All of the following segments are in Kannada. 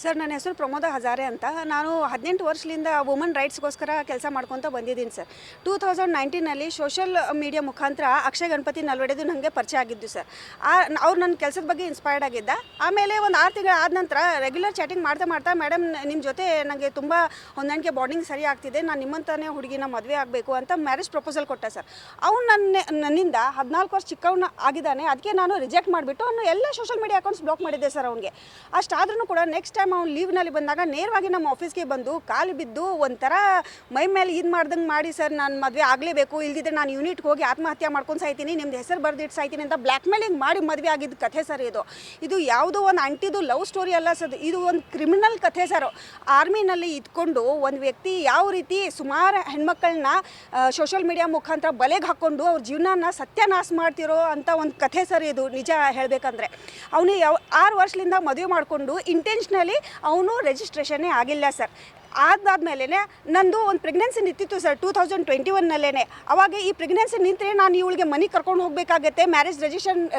ಸರ್ ನನ್ನ ಹೆಸರು ಪ್ರಮೋದ ಹಜಾರೆ ಅಂತ. ನಾನು 18 ವರ್ಷದಿಂದ ವುಮನ್ ರೈಟ್ಸ್ಗೋಸ್ಕರ ಕೆಲಸ ಮಾಡ್ಕೊತ ಬಂದಿದ್ದೀನಿ ಸರ್. 2019ನಲ್ಲಿ ಸೋಷಿಯಲ್ ಮೀಡಿಯಾ ಮುಖಾಂತರ ಅಕ್ಷಯ್ ಗಣಪತಿ ನಲ್ವಡೆದು ನನಗೆ ಪರಿಚಯ ಆಗಿದ್ದು ಸರ್. ಅವ್ರು ನನ್ನ ಕೆಲಸದ ಬಗ್ಗೆ ಇನ್ಸ್ಪೈರ್ಡ್ ಆಗಿದ್ದ. ಆಮೇಲೆ ಒಂದು 6 ತಿಂಗಳು ಆದ ನಂತರ ರೆಗ್ಯುಲರ್ ಚಾಟಿಂಗ್ ಮಾಡ್ತಾ ಮೇಡಮ್ ನಿಮ್ಮ ಜೊತೆ ನನಗೆ ತುಂಬ ಹೊಂದಾಣಿಕೆ ಬಾಂಡಿಂಗ್ ಸರಿ ಆಗ್ತಿದೆ, ನಾನು ನಿಮ್ಮಂತಾನೇ ಹುಡುಗಿನ ಮದುವೆ ಆಗಬೇಕು ಅಂತ ಮ್ಯಾರೇಜ್ ಪ್ರಪೋಸಲ್ ಕೊಟ್ಟ ಸರ್. ಅವ್ನು ನನ್ನಿಂದ 14 ವರ್ಷ ಚಿಕ್ಕವನ್ನ ಆಗಿದ್ದಾನೆ. ಅದಕ್ಕೆ ನಾನು ರಿಜೆಕ್ಟ್ ಮಾಡಿಬಿಟ್ಟು ಅವನು ಎಲ್ಲ ಸೋಷಿಯಲ್ ಮೀಡಿಯಾ ಅಕೌಂಟ್ಸ್ ಬ್ಲಾಕ್ ಮಾಡಿದ್ದೆ ಸರ್ ಅವನಿಗೆ. ಅಷ್ಟಾದ್ರೂ ಕೂಡ ನೆಕ್ಸ್ಟ್ ಟೈಮ್ ಅವ್ನು ಲೀವ್ನಲ್ಲಿ ಬಂದಾಗ ನೇರವಾಗಿ ನಮ್ಮ ಆಫೀಸ್ಗೆ ಬಂದು ಕಾಲು ಬಿದ್ದು ಒಂಥರ ಮೈ ಮೇಲೆ ಇದು ಮಾಡ್ದಂಗೆ ಮಾಡಿ ಸರ್ ನಾನು ಮದುವೆ ಆಗಲೇಬೇಕು, ಇಲ್ದಿದ್ರೆ ನಾನು ಯೂನಿಟ್ಗೆ ಹೋಗಿ ಆತ್ಮಹತ್ಯೆ ಮಾಡ್ಕೊಂಡು ಸಾಯ್ತೀನಿ, ನಿಮ್ದು ಹೆಸರು ಬರ್ದಿಟ್ಟು ಸಾಯ್ತೀನಿ ಅಂತ ಬ್ಲ್ಯಾಕ್ ಮೇಲಿಂಗ್ ಮಾಡಿ ಮದುವೆ ಆಗಿದ್ದ ಕಥೆ ಸರ್ ಇದು ಯಾವುದೋ ಒಂದು ಅಂಟಿದು ಲವ್ ಸ್ಟೋರಿ ಅಲ್ಲ ಸರ್, ಇದು ಒಂದು ಕ್ರಿಮಿನಲ್ ಕಥೆ ಸರ್. ಆರ್ಮಿನಲ್ಲಿ ಇದ್ಕೊಂಡು ಒಂದು ವ್ಯಕ್ತಿ ಯಾವ ರೀತಿ ಸುಮಾರು ಹೆಣ್ಮಕ್ಕಳನ್ನ ಸೋಷಿಯಲ್ ಮೀಡಿಯಾ ಮುಖಾಂತರ ಬಲೆಗೆ ಹಾಕ್ಕೊಂಡು ಅವ್ರ ಜೀವನನ ಸತ್ಯನಾಶ ಮಾಡ್ತಿರೋ ಅಂತ ಒಂದು ಕಥೆ ಸರ್ ಇದು. ನಿಜ ಹೇಳಬೇಕಂದ್ರೆ ಅವನು 6 ವರ್ಷದಿಂದ ಮದುವೆ ಮಾಡಿಕೊಂಡು ಇಂಟೆನ್ಷನಲಿ ಅವನು ರಿಜಿಸ್ಟ್ರೇಷನ್ನೇ ಆಗಿಲ್ಲ ಸರ್. ಅದಾದಮೇಲೆ ನಂದು ಒಂದು ಪ್ರೆಗ್ನೆನ್ಸಿ ನಿಂತಿತ್ತು ಸರ್ 2021ನಲ್ಲೇ. ಅವಾಗ ಈ ಪ್ರೆಗ್ನೆನ್ಸಿ ನಿಂತರೆ ನಾನು ಇವಳಿಗೆ ಮನೆಗೆ ಕರ್ಕೊಂಡು ಹೋಗಬೇಕಾಗತ್ತೆ, ಮ್ಯಾರೇಜ್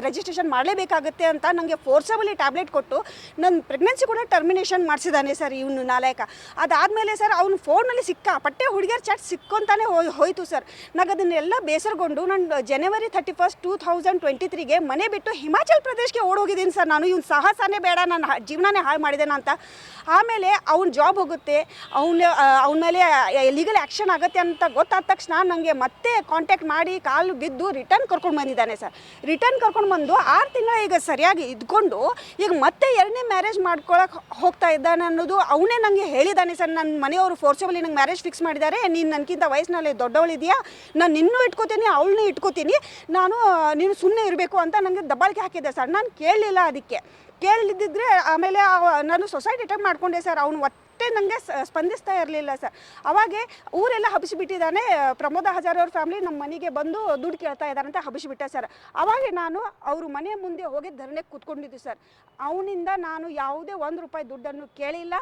ರಿಜಿಸ್ಟ್ರೇಷನ್ ಮಾಡಲೇಬೇಕಾಗತ್ತೆ ಅಂತ ನನಗೆ ಫೋರ್ಸಬಲಿ ಟ್ಯಾಬ್ಲೆಟ್ ಕೊಟ್ಟು ನನ್ನ ಪ್ರೆಗ್ನೆನ್ಸಿ ಕೂಡ ಟರ್ಮಿನೇಷನ್ ಮಾಡಿಸಿದ್ದಾನೆ ಸರ್ ಇವನು ನಾಲಾಯಕ. ಅದಾದಮೇಲೆ ಸರ್ ಅವ್ನು ಫೋನಲ್ಲಿ ಪಟ್ಟೆ ಹುಡುಗಿಯರ ಚಾಟ್ ಸಿಕ್ಕೊಂತಾನೆ ಹೋಯಿತು ಸರ್. ನನಗೆ ಅದನ್ನೆಲ್ಲ ಬೇಸರಗೊಂಡು ನಾನು ಜನವರಿ 31, 2023ಗೆ ಮನೆ ಬಿಟ್ಟು ಹಿಮಾಚಲ್ ಪ್ರದೇಶಕ್ಕೆ ಓಡೋಗಿದ್ದೀನಿ ಸರ್. ನಾನು ಇವ್ನು ಸಾಹಸನೇ ಬೇಡ, ನನ್ನ ಜೀವನನೇ ಹಾಳು ಮಾಡಿದ್ದೇನೆ ಅಂತ. ಆಮೇಲೆ ಅವ್ನ ಜಾಬ್ ಹೋಗುತ್ತೆ, ಅವನ ಮೇಲೆ ಲೀಗಲ್ ಆ್ಯಕ್ಷನ್ ಆಗುತ್ತೆ ಅಂತ ಗೊತ್ತಾದ ತಕ್ಷಣ ನನಗೆ ಮತ್ತೆ ಕಾಂಟ್ಯಾಕ್ಟ್ ಮಾಡಿ ಕಾಲು ಬಿದ್ದು ರಿಟರ್ನ್ ಕರ್ಕೊಂಡು ಬಂದಿದ್ದಾನೆ ಸರ್. ರಿಟರ್ನ್ ಕರ್ಕೊಂಡು ಬಂದು 6 ತಿಂಗಳ ಈಗ ಸರಿಯಾಗಿ ಇದ್ಕೊಂಡು ಈಗ ಮತ್ತೆ 2ನೇ ಮ್ಯಾರೇಜ್ ಮಾಡ್ಕೊಳಕ್ಕೆ ಹೋಗ್ತಾ ಇದ್ದಾನೆ ಅನ್ನೋದು ಅವನೇ ನನಗೆ ಹೇಳಿದ್ದಾನೆ ಸರ್. ನನ್ನ ಮನೆಯವರು ಫೋರ್ಸಬಲಿ ನಂಗೆ ಮ್ಯಾರೇಜ್ ಫಿಕ್ಸ್ ಮಾಡಿದ್ದಾರೆ, ನೀನು ನನಗಿಂತ ವಯಸ್ಸಿನಲ್ಲಿ ದೊಡ್ಡವಳಿದೆಯಾ, ನಾನು ನಿನ್ನೂ ಇಟ್ಕೋತೀನಿ ಅವಳನ್ನೂ ಇಟ್ಕೋತೀನಿ, ನೀನು ಸುಮ್ಮನೆ ಇರಬೇಕು ಅಂತ ನನಗೆ ದಬ್ಬಾಳಿಕೆ ಹಾಕಿದ್ದೆ ಸರ್. ನಾನು ಕೇಳಲಿಲ್ಲ. ಅದಕ್ಕೆ ಕೇಳದಿದ್ದರೆ ಆಮೇಲೆ ನಾನು ಸೊಸೈಟಿ ಅಟೆಂಡ್ ಮಾಡಿಕೊಂಡೆ ಸರ್. ಅವನು ಒಟ್ಟೆ ನನಗೆ ಸ್ಪಂದಿಸ್ತಾ ಇರಲಿಲ್ಲ ಸರ್. ಅವಾಗೆ ಊರೆಲ್ಲ ಹಬ್ಬಿಸಿಬಿಟ್ಟಿದ್ದಾನೆ, ಪ್ರಮೋದ ಹಜಾರೆ ಅವ್ರ ಫ್ಯಾಮಿಲಿ ನಮ್ಮ ಮನೆಗೆ ಬಂದು ದುಡ್ಡು ಕೇಳ್ತಾ ಇದ್ದಾರೆ ಅಂತ ಹಬ್ಬಿಸಿಬಿಟ್ಟೆ ಸರ್. ಅವಾಗೆ ನಾನು ಅವ್ರ ಮನೆ ಮುಂದೆ ಹೋಗಿ ಧರಣಿಗೆ ಕೂತ್ಕೊಂಡಿದ್ದು ಸರ್. ಅವನಿಂದ ನಾನು ಯಾವುದೇ 1 ರೂಪಾಯಿ ದುಡ್ಡನ್ನು ಕೇಳಿಲ್ಲ,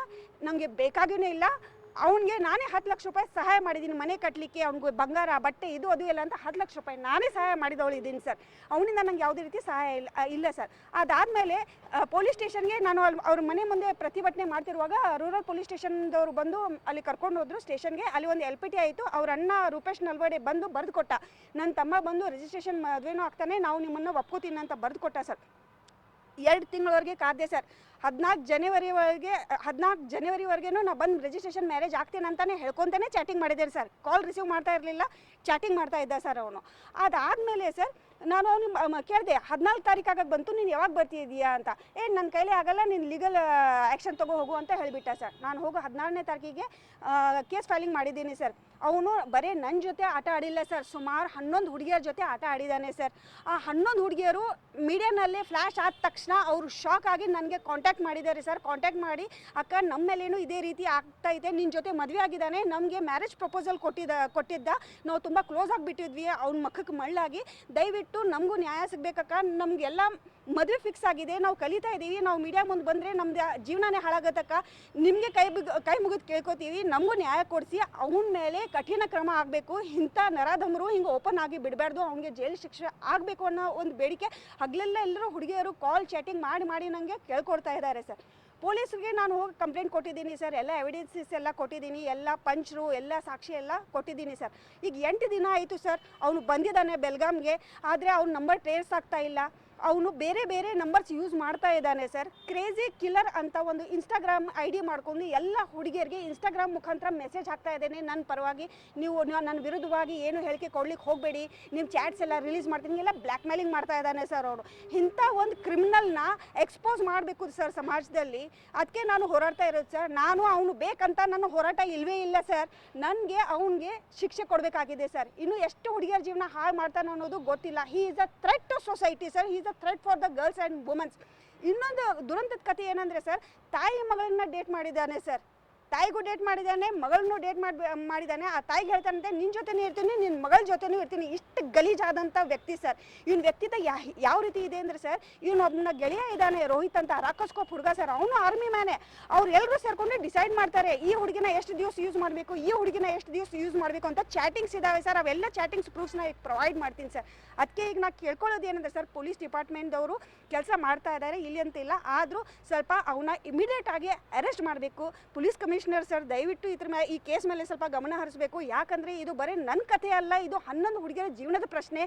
ನನಗೆ ಬೇಕಾಗಿಯೂ ಇಲ್ಲ. ಅವನಿಗೆ ನಾನೇ 10 ಲಕ್ಷ ರೂಪಾಯಿ ಸಹಾಯ ಮಾಡಿದ್ದೀನಿ ಮನೆ ಕಟ್ಟಲಿಕ್ಕೆ, ಅವ್ನಿಗೆ ಬಂಗಾರ ಬಟ್ಟೆ ಇದು ಅದು ಎಲ್ಲ ಅಂತ 10 ಲಕ್ಷ ರೂಪಾಯಿ ನಾನೇ ಸಹಾಯ ಮಾಡಿದವಳಿದ್ದೀನಿ ಸರ್. ಅವನಿಂದ ನಂಗೆ ಯಾವುದೇ ರೀತಿ ಸಹಾಯ ಇಲ್ಲ ಸರ್. ಅದಾದಮೇಲೆ ಪೊಲೀಸ್ ಸ್ಟೇಷನ್ಗೆ ನಾನು ಅವ್ರ ಮನೆ ಮುಂದೆ ಪ್ರತಿಭಟನೆ ಮಾಡ್ತಿರುವಾಗ ರೂರಲ್ ಪೊಲೀಸ್ ಸ್ಟೇಷನ್ದವರು ಬಂದು ಅಲ್ಲಿ ಕರ್ಕೊಂಡು ಹೋದ್ರು ಸ್ಟೇಷನ್ಗೆ. ಅಲ್ಲಿ ಒಂದು LPT ಆಯಿತು. ಅವ್ರ ಅಣ್ಣ ರೂಪೇಶ್ ನಲ್ವಡೆ ಬಂದು ಬರೆದು ಕೊಟ್ಟ, ನನ್ನ ತಮ್ಮ ಬಂದು ರಿಜಿಸ್ಟ್ರೇಷನ್ ಮದುವೆನೂ ಆಗ್ತಾನೆ, ನಾವು ನಿಮ್ಮನ್ನು ಒಪ್ಕೋತೀನಿ ಅಂತ ಬರೆದು ಕೊಟ್ಟ ಸರ್. 2 ತಿಂಗಳವರೆಗೆ ಕಾದೆ ಸರ್. 14 ಜನವರಿವರೆಗೂ ನಾನು ಬಂದು ರಿಜಿಸ್ಟ್ರೇಷನ್ ಮ್ಯಾರೇಜ್ ಆಗ್ತೇನೆ ಅಂತಲೇ ಹೇಳ್ಕೊತಾನೆ ಚಾಟಿಂಗ್ ಮಾಡಿದ್ದೇನೆ ಸರ್. ಕಾಲ್ ರಿಸೀವ್ ಮಾಡ್ತಾ ಇರಲಿಲ್ಲ, ಚಾಟಿಂಗ್ ಮಾಡ್ತಾ ಇದ್ದ ಸರ್ ಅವನು. ಅದಾದಮೇಲೆ ಸರ್ ನಾನು ಅವ್ನಿಗೆ ಕೇಳಿದೆ, 14 ತಾರೀಕಾಗ ಬಂತು, ನೀನು ಯಾವಾಗ ಬರ್ತಿದ್ದೀಯಾ ಅಂತ. ನನ್ನ ಕೈಲೇ ಆಗಲ್ಲ, ನೀನು ಲೀಗಲ್ ಆ್ಯಕ್ಷನ್ ಹೋಗು ಅಂತ ಹೇಳಿಬಿಟ್ಟ ಸರ್. ನಾನು ಹೋಗೋ 14ನೇ ತಾರೀಕಿಗೆ ಕೇಸ್ ಫೈಲಿಂಗ್ ಮಾಡಿದ್ದೀನಿ ಸರ್. ಅವನು ಬರೀ ನನ್ನ ಜೊತೆ ಆಟ ಆಡಿಲ್ಲ ಸರ್, ಸುಮಾರು 11 ಹುಡುಗಿಯರ ಜೊತೆ ಆಟ ಆಡಿದ್ದಾನೆ ಸರ್. ಆ 11 ಹುಡುಗಿಯರು ಮೀಡಿಯಾನಲ್ಲೇ ಫ್ಲ್ಯಾಶ್ ಆದ ತಕ್ಷಣ ಅವರು ಶಾಕ್ ಆಗಿ ನನಗೆ ಕಾಂಟ್ಯಾಕ್ಟ್ ಮಾಡಿದ್ದಾರೆ ಸರ್. ಕಾಂಟ್ಯಾಕ್ಟ್ ಮಾಡಿ, ಅಕ್ಕ ನಮ್ಮ ಮೇಲೇನು ಇದೇ ರೀತಿ ಆಗ್ತಾ ಇದೆ, ನಿನ್ನ ಜೊತೆ ಮದುವೆ ಆಗಿದ್ದಾನೆ, ನಮಗೆ ಮ್ಯಾರೇಜ್ ಪ್ರಪೋಸಲ್ ಕೊಟ್ಟಿದ್ದ, ನಾವು ತುಂಬ ಕ್ಲೋಸ್ ಆಗಿಬಿಟ್ಟಿದ್ವಿ, ಅವ್ನ ಮಕ್ಕಕ್ಕೆ ಮಳ್ಳಾಗಿ, ದಯವಿಟ್ಟು ನಮಗೂ ನ್ಯಾಯ ಸಿಗಬೇಕಕ್ಕ, ನಮಗೆಲ್ಲ ಮದುವೆ ಫಿಕ್ಸ್ ಆಗಿದೆ, ನಾವು ಕಲಿತಾ ಇದ್ದೀವಿ, ನಾವು ಮೀಡಿಯಾ ಮುಂದೆ ಬಂದರೆ ನಮ್ದು ಜೀವನನೇ ಹಾಳಾಗತ್ತಕ್ಕ, ನಿಮಗೆ ಕೈ ಮುಗಿದು ಕೇಳ್ಕೊತೀವಿ, ನಮಗೂ ನ್ಯಾಯ ಕೊಡಿಸಿ, ಅವನ ಮೇಲೆ ಕಠಿಣ ಕ್ರಮ ಆಗಬೇಕು, ಇಂಥ ನರಾಧಮರು ಹಿಂಗೆ ಓಪನ್ ಆಗಿ ಬಿಡಬಾರ್ದು, ಅವನಿಗೆ ಜೈಲು ಶಿಕ್ಷೆ ಆಗಬೇಕು ಅನ್ನೋ ಒಂದು ಬೇಡಿಕೆ ಹಗಲೆಲ್ಲ ಎಲ್ಲರೂ ಹುಡುಗಿಯರು ಕಾಲ್ ಚಾಟಿಂಗ್ ಮಾಡಿ ನನಗೆ ಕೇಳ್ಕೊಡ್ತಾ ಇದ್ದಾರೆ ಸರ್. ಪೊಲೀಸರಿಗೆ ನಾನು ಹೋಗಿ ಕಂಪ್ಲೇಂಟ್ ಕೊಟ್ಟಿದ್ದೀನಿ ಸರ್, ಎಲ್ಲ ಎವಿಡೆನ್ಸಸ್ ಎಲ್ಲ ಕೊಟ್ಟಿದ್ದೀನಿ, ಎಲ್ಲ ಪಂಚರು ಎಲ್ಲ ಸಾಕ್ಷಿ ಎಲ್ಲ ಕೊಟ್ಟಿದ್ದೀನಿ ಸರ್. ಈಗ 8 ದಿನ ಆಯಿತು ಸರ್, ಅವನು ಬಂದಿದ್ದಾನೆ ಬೆಲ್ಗಾಮ್ಗೆ, ಆದರೆ ಅವ್ನ ನಂಬರ್ ಟ್ರೇಸ್ ಆಗ್ತಾ ಇಲ್ಲ. ಅವನು ಬೇರೆ ನಂಬರ್ಸ್ ಯೂಸ್ ಮಾಡ್ತಾ ಇದ್ದಾನೆ ಸರ್. ಕ್ರೇಜಿ ಕಿಲ್ಲರ್ ಅಂತ ಒಂದು ಇನ್ಸ್ಟಾಗ್ರಾಮ್ ID ಮಾಡ್ಕೊಂಡು ಎಲ್ಲ ಹುಡುಗಿಯರಿಗೆ ಇನ್ಸ್ಟಾಗ್ರಾಮ್ ಮುಖಾಂತರ ಮೆಸೇಜ್ ಹಾಕ್ತಾ ಇದ್ದೇನೆ, ನನ್ನ ಪರವಾಗಿ ನೀವು ನನ್ನ ವಿರುದ್ಧವಾಗಿ ಏನು ಹೇಳಿಕೆ ಕೊಡ್ಲಿಕ್ಕೆ ಹೋಗಬೇಡಿ, ನಿಮ್ಮ ಚಾಟ್ಸ್ ಎಲ್ಲ ರಿಲೀಸ್ ಮಾಡ್ತೀನಿ, ಎಲ್ಲ ಬ್ಲ್ಯಾಕ್ ಮೇಲಿಂಗ್ ಮಾಡ್ತಾ ಇದ್ದಾನೆ ಸರ್ ಅವನು. ಇಂಥ ಒಂದು ಕ್ರಿಮಿನಲ್ನ ಎಕ್ಸ್ಪೋಸ್ ಮಾಡಬೇಕು ಸರ್ ಸಮಾಜದಲ್ಲಿ. ಅದಕ್ಕೆ ನಾನು ಹೋರಾಡ್ತಾ ಇರೋದು ಸರ್. ನಾನು ಅವನು ಬೇಕಂತ ನನ್ನ ಹೋರಾಟ ಇಲ್ಲವೇ ಇಲ್ಲ ಸರ್. ನನಗೆ ಅವನಿಗೆ ಶಿಕ್ಷೆ ಕೊಡಬೇಕಾಗಿದೆ ಸರ್. ಇನ್ನು ಎಷ್ಟು ಹುಡುಗಿಯರ ಜೀವನ ಹಾಳು ಮಾಡ್ತಾನೆ ಅನ್ನೋದು ಗೊತ್ತಿಲ್ಲ. He is a threat to society sir, he is a threat for the girls and womens. ಇನ್ನೊಂದು ದುರಂತದ ಕಥೆ ಏನಂದರೆ ಸರ್, ತಾಯಿ ಮಗಳನ್ನ ಡೇಟ್ ಮಾಡಿದ್ದಾನೆ ಸರ್. ತಾಯಿಗೂ ಡೇಟ್ ಮಾಡಿದ್ದಾನೆ, ಮಗಳನ್ನೂ ಡೇಟ್ ಮಾಡಿದ್ದಾನೆ. ಆ ತಾಯಿಗೆ ಹೇಳ್ತಾನಂತೆ ನಿನ್ನ ಜೊತೆನೂ ಇರ್ತೀನಿ, ನಿನ್ನ ಮಗಳ ಜೊತೆನೂ ಇರ್ತೀನಿ. ಇಷ್ಟು ಗಲೀಜಾದಂಥ ವ್ಯಕ್ತಿ ಸರ್. ಇವನ ವ್ಯಕ್ತಿತ್ವ ಯಾವ ರೀತಿ ಇದೆ ಅಂದರೆ ಸರ್, ಇವನೊಬ್ಬನ ಗೆಳೆಯ ಇದ್ದಾನೆ ರೋಹಿತ್ ಅಂತ, ರಾಕೋಸ್ಕೋಪ್ ಹುಡುಗ ಸರ್. ಅವನು ಆರ್ಮಿ ಮ್ಯಾನೆ. ಅವ್ರು ಎಲ್ಲರೂ ಸೇರ್ಕೊಂಡು ಡಿಸೈಡ್ ಮಾಡ್ತಾರೆ ಈ ಹುಡುಗಿನ ಎಷ್ಟು ದಿವಸ ಯೂಸ್ ಮಾಡಬೇಕು, ಈ ಹುಡುಗಿನ ಎಷ್ಟು ದಿವಸ ಯೂಸ್ ಮಾಡಬೇಕು ಅಂತ. ಚಾಟಿಂಗ್ಸ್ ಇದಾವೆ ಸರ್, ಅವೆಲ್ಲ ಚಾಟಿಂಗ್ಸ್ ಪ್ರೂಫ್ಸ್ನ ಈಗ ಪ್ರೊವೈಡ್ ಮಾಡ್ತೀನಿ ಸರ್. ಅದಕ್ಕೆ ಈಗ ನಾ ಕೇಳ್ಕೊಳ್ಳೋದು ಏನಂದ್ರೆ ಸರ್, ಪೊಲೀಸ್ ಡಿಪಾರ್ಟ್ಮೆಂಟ್ದವರು ಕೆಲಸ ಮಾಡ್ತಾ ಇದ್ದಾರೆ, ಇಲ್ಲಿ ಅಂತಿಲ್ಲ. ಆದರೂ ಸ್ವಲ್ಪ ಅವನ್ನ ಇಮಿಡಿಯೇಟ್ ಆಗಿ ಅರೆಸ್ಟ್ ಮಾಡಬೇಕು. ಪೊಲೀಸ್ ಕಮಿಷನರ್ ಸರ್ ದಯವಿಟ್ಟು ಈ ಕೇಸ್ ಮೇಲೆ ಸ್ವಲ್ಪ ಗಮನ ಹರಿಸಬೇಕು. ಯಾಕಂದರೆ ಇದು ಬರೀ ನನ್ನ ಕಥೆ ಅಲ್ಲ, ಇದು 11 ಹುಡುಗಿಯರ ಜೀವನದ ಪ್ರಶ್ನೆ.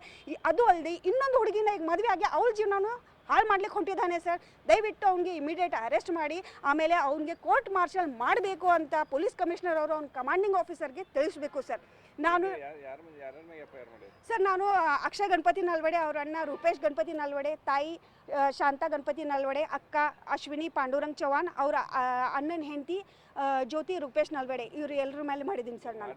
ಅದು ಅಲ್ಲದೆ ಇನ್ನೊಂದು ಹುಡುಗಿನ ಈಗ ಮದುವೆ ಆಗಿ ಅವಳ ಜೀವನನೂ ಹಾಳು ಮಾಡ್ಲಿಕ್ಕೆ ಹೊಂಟಿದ್ದಾನೆ ಸರ್. ದಯವಿಟ್ಟು ಅವ್ನಿಗೆ ಇಮಿಡಿಯೇಟ್ ಅರೆಸ್ಟ್ ಮಾಡಿ ಆಮೇಲೆ ಅವ್ನಿಗೆ ಕೋರ್ಟ್ ಮಾರ್ಷಲ್ ಮಾಡಬೇಕು ಅಂತ ಪೊಲೀಸ್ ಕಮಿಷನರ್ ಅವರು ಅವ್ನ ಕಮಾಂಡಿಂಗ್ ಆಫೀಸರ್ಗೆ ತಿಳಿಸ್ಬೇಕು ಸರ್. ನಾನು ಅಕ್ಷಯ್ ಗಣಪತಿ ನಲ್ವಡೆ, ಅವ್ರ ಅಣ್ಣ ರೂಪೇಶ್ ಗಣಪತಿ ನಲ್ವಡೆ, ತಾಯಿ ಶಾಂತಾ ಗಣಪತಿ ನಲ್ವಡೆ, ಅಕ್ಕ ಅಶ್ವಿನಿ ಪಾಂಡುರಂಗ್ ಚೌಹಾಣ್, ಅವರ ಅಣ್ಣನ ಹೆಂಡತಿ ಜ್ಯೋತಿ ರೂಪೇಶ್ ನಲ್ವಡೆ, ಇವರು ಎಲ್ಲರ ಮೇಲೆ ಮಾಡಿದ್ದೀನಿ ಸರ್. ನಾನು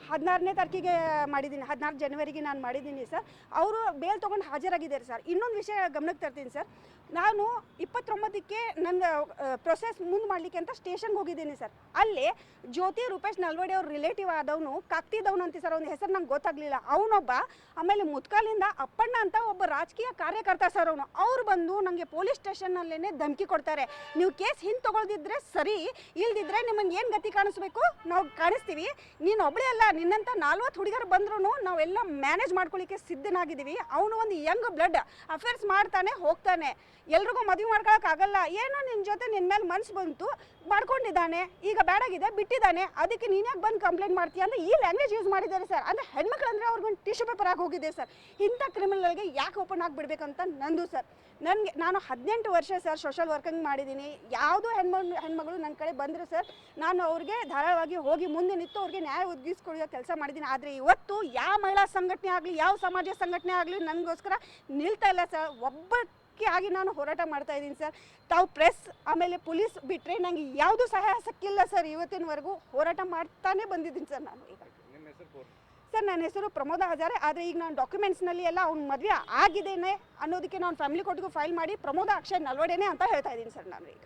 16ನೇ ತಾರೀಕಿಗೆ ಮಾಡಿದ್ದೀನಿ, 16 ಜನವರಿಗೆ ನಾನು ಮಾಡಿದ್ದೀನಿ ಸರ್. ಅವರು ಬೇಲ್ ತೊಗೊಂಡು ಹಾಜರಾಗಿದ್ದಾರೆ ಸರ್. ಇನ್ನೊಂದು ವಿಷಯ ಗಮನಕ್ಕೆ ತರ್ತೀನಿ ಸರ್, ನಾನು 29ಕ್ಕೆ ನನ್ನ ಪ್ರೊಸೆಸ್ ಮುಂದೆ ಮಾಡಲಿಕ್ಕೆ ಅಂತ ಸ್ಟೇಷನ್ಗೆ ಹೋಗಿದ್ದೀನಿ ಸರ್. ಅಲ್ಲಿ ಜ್ಯೋತಿ ರೂಪೇಶ್ ನಲ್ವಡೆ ಅವ್ರ ರಿಲೇಟಿವ್ ಆದವನು ಕಾಕ್ತಿದವನು ಅಂತ ಸರ್, ಅವ್ನ ಹೆಸರು ನಂಗೆ ಗೊತ್ತಾಗಲಿಲ್ಲ, ಅವನೊಬ್ಬ. ಆಮೇಲೆ ಮುತ್ಕಾಲಿಂದ ಅಪ್ಪಣ್ಣ ಅಂತ ಒಬ್ಬ ರಾಜಕೀಯ ಕಾರ್ಯಕರ್ತ ಸರ್ ಅವನು. ಅವ್ರು ಬಂದು ನನಗೆ ಪೊಲೀಸ್ ಸ್ಟೇಷನ್ನಲ್ಲೇ ಧಮಕಿ ಕೊಡ್ತಾರೆ, ನೀವು ಕೇಸ್ ಹಿಂದೆ ತೊಗೊಳ್ದಿದ್ರೆ ಸರಿ, ಇಲ್ದಿದ್ರೆ ನಿಮಗೆ ಏನು ಗತಿ ಕಾಣಿಸ್ಬೇಕು ನಾವು ಕಾಣಿಸ್ತೀವಿ, ನೀನು ಒಬ್ಬಳೇ ಅಲ್ಲ ನಿನ್ನಂತ 40 ಹುಡುಗರು ಬಂದ್ರೂ ನಾವೆಲ್ಲ ಮ್ಯಾನೇಜ್ ಮಾಡ್ಕೊಳ್ಳಿಕ್ಕೆ ಸಿದ್ಧನಾಗಿದ್ದೀವಿ. ಅವನು ಒಂದು ಯಂಗ್ ಬ್ಲಡ್ ಅಫೇರ್ಸ್ ಮಾಡ್ತಾನೆ ಹೋಗ್ತಾನೆ, ಎಲ್ರಿಗೂ ಮದುವೆ ಮಾಡ್ಕೊಳಕ್ಕಾಗಲ್ಲ, ಏನೋ ನಿನ್ನ ಜೊತೆ ನಿನ್ನ ಮೇಲೆ ಮನಸ್ಸು ಬಂತು ಮಾಡ್ಕೊಂಡಿದ್ದಾನೆ, ಈಗ ಬೇಡಾಗಿದೆ ಬಿಟ್ಟಿದ್ದಾನೆ, ಅದಕ್ಕೆ ನೀನ್ಯಾಕೆ ಬಂದು ಕಂಪ್ಲೇಂಟ್ ಮಾಡ್ತೀಯ ಅಂತ ಈ ಲ್ಯಾಂಗ್ವೇಜ್ ಯೂಸ್ ಮಾಡಿದ್ದಾರೆ ಸರ್. ಅಂದರೆ ಹೆಣ್ಮಕ್ಳು ಅಂದರೆ ಅವ್ರಿಗೊಂದು ಟಿಶ್ಯೂ ಪೇಪರ್ ಆಗಿ ಹೋಗಿದೆ ಸರ್. ಇಂಥ ಕ್ರಿಮಿನಲ್ಗೆ ಯಾಕೆ ಓಪನ್ ಆಗಿಬಿಡ್ಬೇಕಂತ ನಂದು ಸರ್. ನಾನು 18 ವರ್ಷ ಸರ್ ಸೋಷಲ್ ವರ್ಕಿಂಗ್ ಮಾಡಿದ್ದೀನಿ. ಯಾವುದೋ ಹೆಣ್ಮಗಳು ನನ್ನ ಕಡೆ ಬಂದರು ಸರ್, ನಾನು ಅವ್ರಿಗೆ ಧಾರಾಳವಾಗಿ ಹೋಗಿ ಮುಂದೆ ನಿಂತು ಅವ್ರಿಗೆ ನ್ಯಾಯ ಒದಗಿಸ್ಕೊಳ್ಳೋ ಕೆಲಸ ಮಾಡಿದ್ದೀನಿ. ಆದರೆ ಇವತ್ತು ಯಾವ ಮಹಿಳಾ ಸಂಘಟನೆ ಆಗಲಿ, ಯಾವ ಸಮಾಜ ಸಂಘಟನೆ ಆಗಲಿ ನನಗೋಸ್ಕರ ನಿಲ್ತಾ ಇಲ್ಲ ಸರ್. ಆಗಿ ನಾನು ಹೋರಾಟ ಮಾಡ್ತಾ ಇದ್ದೀನಿ ಸರ್. ತಾವು ಪ್ರೆಸ್ ಆಮೇಲೆ ಪೊಲೀಸ್ ಬಿಟ್ಟರೆ ನನಗೆ ಯಾವುದೂ ಸಹಾಯ ಸಿಕ್ಕಿಲ್ಲ ಸರ್. ಇವತ್ತಿನವರೆಗೂ ಹೋರಾಟ ಮಾಡ್ತಾನೆ ಬಂದಿದ್ದೀನಿ ಸರ್. ನಾನು ಈಗ ಸರ್ ನನ್ನ ಹೆಸರು ಪ್ರಮೋದ ಹಜಾರೆ. ಆದರೆ ಈಗ ನಾನು ಡಾಕ್ಯುಮೆಂಟ್ಸ್ನಲ್ಲಿ ಎಲ್ಲ ಅವ್ನ ಮದುವೆ ಆಗಿದ್ದೇನೆ ಅನ್ನೋದಕ್ಕೆ ನಾನು ಫ್ಯಾಮಿಲಿ ಕೋರ್ಟ್ಗೂ ಫೈಲ್ ಮಾಡಿ ಪ್ರಮೋದ ಅಕ್ಷಯ್ ನಲ್ವಡೆನೆ ಅಂತ ಹೇಳ್ತಾ ಇದ್ದೀನಿ ಸರ್ ನಾನು ಈಗ.